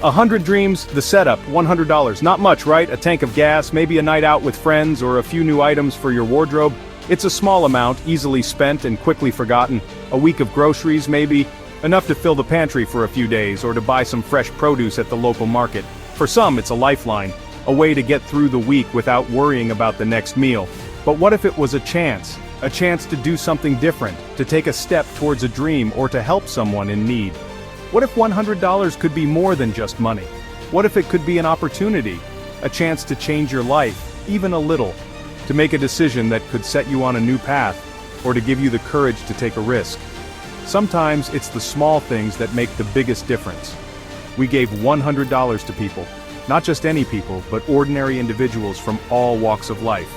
100 dreams, the setup, $100. Not much, right? A tank of gas, maybe a night out with friends, or a few new items for your wardrobe. It's a small amount, easily spent and quickly forgotten. A week of groceries, maybe. Enough to fill the pantry for a few days, or to buy some fresh produce at the local market. For some, it's a lifeline. A way to get through the week without worrying about the next meal. But what if it was a chance? A chance to do something different, to take a step towards a dream, or to help someone in need. What if $100 could be more than just money? What if it could be an opportunity? A chance to change your life, even a little. To make a decision that could set you on a new path, or to give you the courage to take a risk. Sometimes it's the small things that make the biggest difference. We gave $100 to people. Not just any people, but ordinary individuals from all walks of life.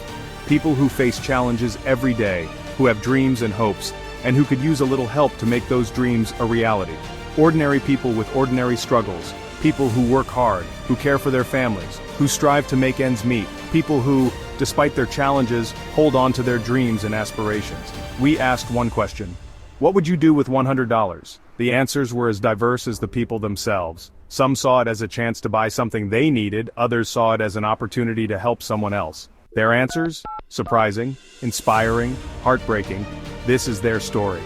People who face challenges every day, who have dreams and hopes, and who could use a little help to make those dreams a reality. Ordinary people with ordinary struggles, people who work hard, who care for their families, who strive to make ends meet, people who, despite their challenges, hold on to their dreams and aspirations. We asked one question: what would you do with $100? The answers were as diverse as the people themselves. Some saw it as a chance to buy something they needed, others saw it as an opportunity to help someone else. Their answers? Surprising, inspiring, heartbreaking. This is their story.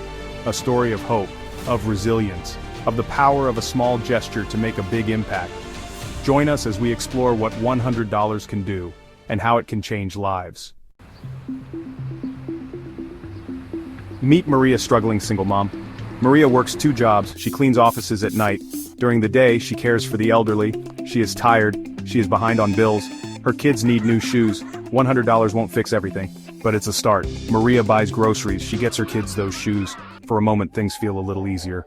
A story of hope, of resilience, of the power of a small gesture to make a big impact. Join us as we explore what $100 can do, and how it can change lives. Meet Maria, struggling single mom. Maria works 2 jobs. She cleans offices at night. During the day, she cares for the elderly. She is tired. She is behind on bills. Her kids need new shoes. $100 won't fix everything, but it's a start. Maria buys groceries. She gets her kids those shoes. For a moment, things feel a little easier.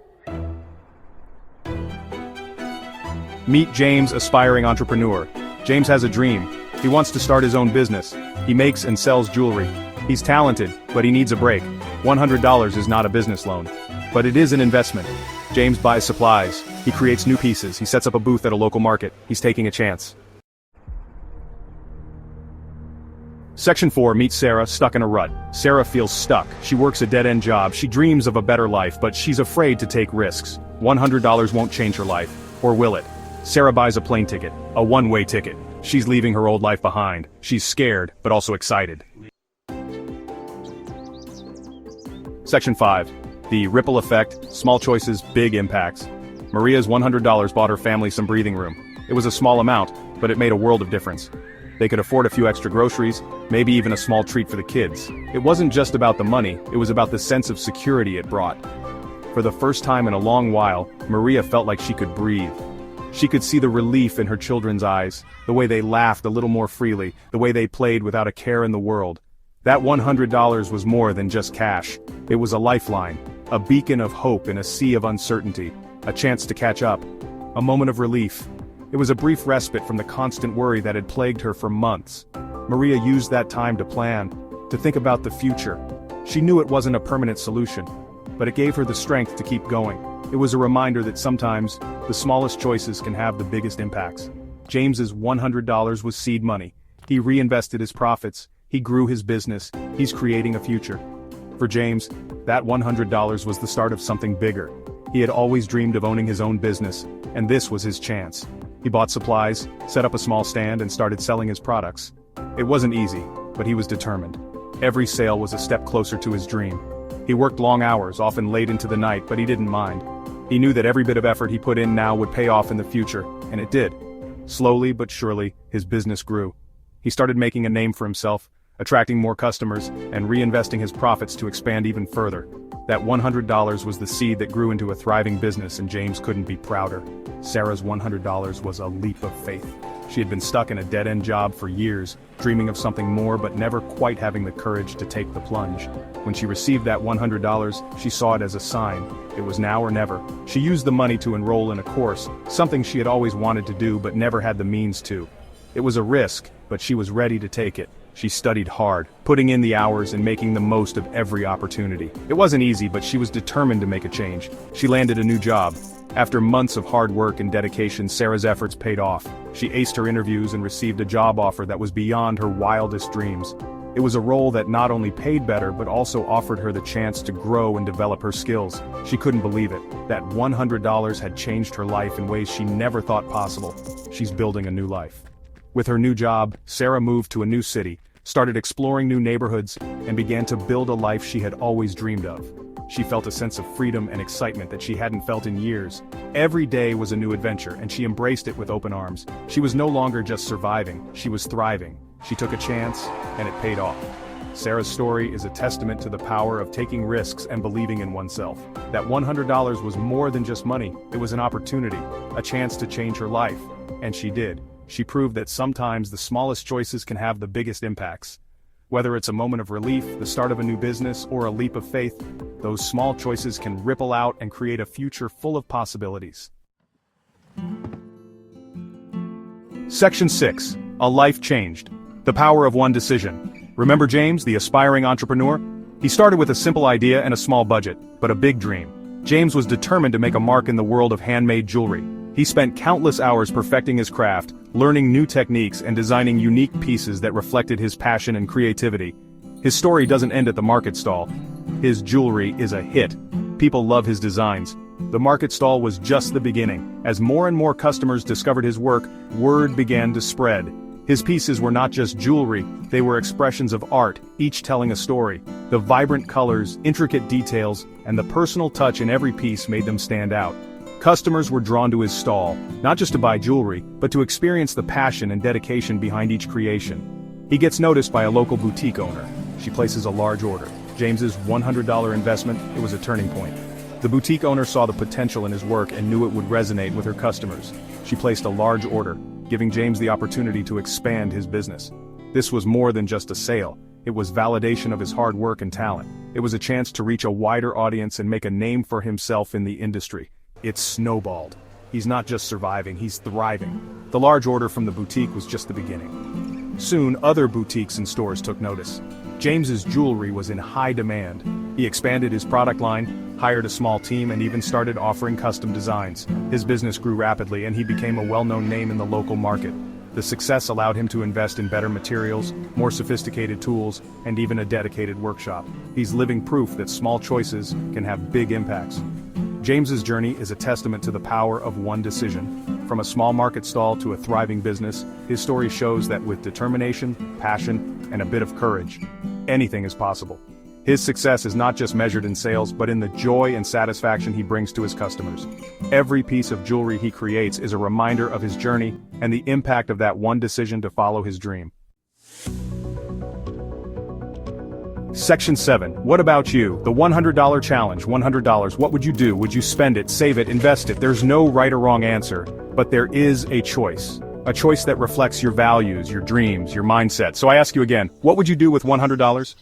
Meet James, aspiring entrepreneur. James has a dream. He wants to start his own business. He makes and sells jewelry. He's talented, but he needs a break. $100 is not a business loan, but it is an investment. James buys supplies. He creates new pieces. He sets up a booth at a local market. He's taking a chance. Section 4 meets Sarah, stuck in a rut. Sarah feels stuck. She works a dead-end job. She dreams of a better life, but she's afraid to take risks. $100 won't change her life. Or will it? Sarah buys a plane ticket. A one-way ticket. She's leaving her old life behind. She's scared, but also excited. Section 5. The ripple effect, small choices, big impacts. Maria's $100 bought her family some breathing room. It was a small amount, but it made a world of difference. They could afford a few extra groceries, maybe even a small treat for the kids. It wasn't just about the money, it was about the sense of security it brought. For the first time in a long while, Maria felt like she could breathe. She could see the relief in her children's eyes, the way they laughed a little more freely, the way they played without a care in the world. That $100 was more than just cash. It was a lifeline, a beacon of hope in a sea of uncertainty, a chance to catch up, a moment of relief. It was a brief respite from the constant worry that had plagued her for months. Maria used that time to plan, to think about the future. She knew it wasn't a permanent solution, but it gave her the strength to keep going. It was a reminder that sometimes, the smallest choices can have the biggest impacts. James's $100 was seed money. He reinvested his profits, he grew his business, he's creating a future. For James, that $100 was the start of something bigger. He had always dreamed of owning his own business, and this was his chance. He bought supplies, set up a small stand, and started selling his products. It wasn't easy, but he was determined. Every sale was a step closer to his dream. He worked long hours, often late into the night, but he didn't mind. He knew that every bit of effort he put in now would pay off in the future, and it did. Slowly but surely, his business grew. He started making a name for himself, attracting more customers, and reinvesting his profits to expand even further. That $100 was the seed that grew into a thriving business, and James couldn't be prouder. Sarah's $100 was a leap of faith. She had been stuck in a dead-end job for years, dreaming of something more but never quite having the courage to take the plunge. When she received that $100, she saw it as a sign. It was now or never. She used the money to enroll in a course, something she had always wanted to do but never had the means to. It was a risk, but she was ready to take it. She studied hard, putting in the hours and making the most of every opportunity. It wasn't easy, but she was determined to make a change. She landed a new job. After months of hard work and dedication, Sarah's efforts paid off. She aced her interviews and received a job offer that was beyond her wildest dreams. It was a role that not only paid better but also offered her the chance to grow and develop her skills. She couldn't believe it. That $100 had changed her life in ways she never thought possible. She's building a new life. With her new job, Sarah moved to a new city, started exploring new neighborhoods, and began to build a life she had always dreamed of. She felt a sense of freedom and excitement that she hadn't felt in years. Every day was a new adventure, and she embraced it with open arms. She was no longer just surviving, she was thriving. She took a chance, and it paid off. Sarah's story is a testament to the power of taking risks and believing in oneself. That $100 was more than just money, it was an opportunity, a chance to change her life. And she did. She proved that sometimes the smallest choices can have the biggest impacts. Whether it's a moment of relief, the start of a new business, or a leap of faith, those small choices can ripple out and create a future full of possibilities. Section 6. A life changed. The power of one decision. Remember James, the aspiring entrepreneur? He started with a simple idea and a small budget, but a big dream. James was determined to make a mark in the world of handmade jewelry. He spent countless hours perfecting his craft, learning new techniques and designing unique pieces that reflected his passion and creativity. His story doesn't end at the market stall. His jewelry is a hit. People love his designs. The market stall was just the beginning. As more and more customers discovered his work, word began to spread. His pieces were not just jewelry, they were expressions of art, each telling a story. The vibrant colors, intricate details, and the personal touch in every piece made them stand out. Customers were drawn to his stall, not just to buy jewelry, but to experience the passion and dedication behind each creation. He gets noticed by a local boutique owner. She places a large order. James's $100 investment, it was a turning point. The boutique owner saw the potential in his work and knew it would resonate with her customers. She placed a large order, giving James the opportunity to expand his business. This was more than just a sale. It was validation of his hard work and talent. It was a chance to reach a wider audience and make a name for himself in the industry. It snowballed. He's not just surviving, he's thriving. The large order from the boutique was just the beginning. Soon, other boutiques and stores took notice. James's jewelry was in high demand. He expanded his product line, hired a small team, and even started offering custom designs. His business grew rapidly, and he became a well-known name in the local market. The success allowed him to invest in better materials, more sophisticated tools, and even a dedicated workshop. He's living proof that small choices can have big impacts. James's journey is a testament to the power of one decision. From a small market stall to a thriving business, his story shows that with determination, passion, and a bit of courage, anything is possible. His success is not just measured in sales, but in the joy and satisfaction he brings to his customers. Every piece of jewelry he creates is a reminder of his journey and the impact of that one decision to follow his dream. Section 7. What about you? The $100 challenge. $100. What would you do? Would you spend it, save it, invest it? There's no right or wrong answer, but there is a choice. A choice that reflects your values, your dreams, your mindset. So I ask you again, what would you do with $100?